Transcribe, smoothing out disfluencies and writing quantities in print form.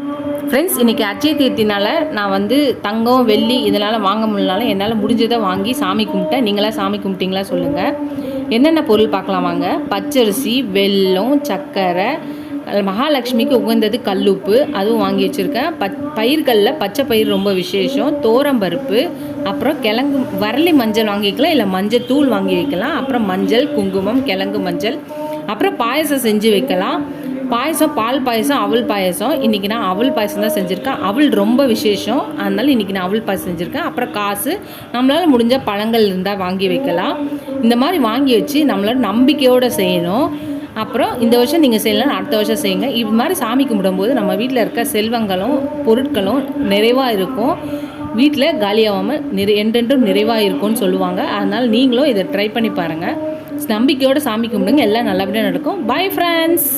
Friends, இன்றைக்கி அட்சய தீர்த்தினால் நான் வந்து தங்கம் வெள்ளி இதனால் வாங்க முடியலனாலும் என்னால் முடிஞ்சதை வாங்கி சாமி கும்பிட்டேன். நீங்களாம் சாமி கும்பிட்டீங்களா சொல்லுங்கள். என்னென்ன பொருள் பார்க்கலாம் வாங்க. பச்சரிசி, வெல்லம், சர்க்கரை, மகாலட்சுமிக்கு உகந்தது கல்லுப்பு, அதுவும் வாங்கி வச்சுருக்கேன். பயிர்களில் பச்சை பயிர் ரொம்ப விசேஷம், தோரம்பருப்பு, அப்புறம் கிழங்கு வரலி மஞ்சள் வாங்கிக்கலாம், இல்லை மஞ்சள் தூள் வாங்கி வைக்கலாம். அப்புறம் மஞ்சள், குங்குமம், கிழங்கு மஞ்சள், அப்புறம் பாயசம் செஞ்சு வைக்கலாம். பாயசம் பால் பாயசம், அவல் பாயசம். இன்றைக்கி நான் அவல் பாயசம் தான் செஞ்சுருக்கேன். அவல் ரொம்ப விசேஷம், அதனால் இன்றைக்கி நான் அவல் பாயசம் செஞ்சுருக்கேன். அப்புறம் காசு, நம்மளால் முடிஞ்ச பழங்கள் இருந்தால் வாங்கி வைக்கலாம். இந்த மாதிரி வாங்கி வச்சு நம்மளோட நம்பிக்கையோடு செய்யணும். அப்புறம் இந்த வருஷம் நீங்கள் செய்யலாம், அடுத்த வருஷம் செய்யுங்க. இது மாதிரி சாமி கும்பிடும்போது நம்ம வீட்டில் இருக்க செல்வங்களும் பொருட்களும் நிறைவாக இருக்கும். வீட்டில் காலியாகாமல் என்றென்றும் நிறைவாக இருக்கும்னு சொல்லுவாங்க. அதனால் நீங்களும் இதை ட்ரை பண்ணி பாருங்கள். நம்பிக்கையோடு சாமி கும்பிடுங்க, எல்லாம் நல்லபடியாக நடக்கும். Bye friends.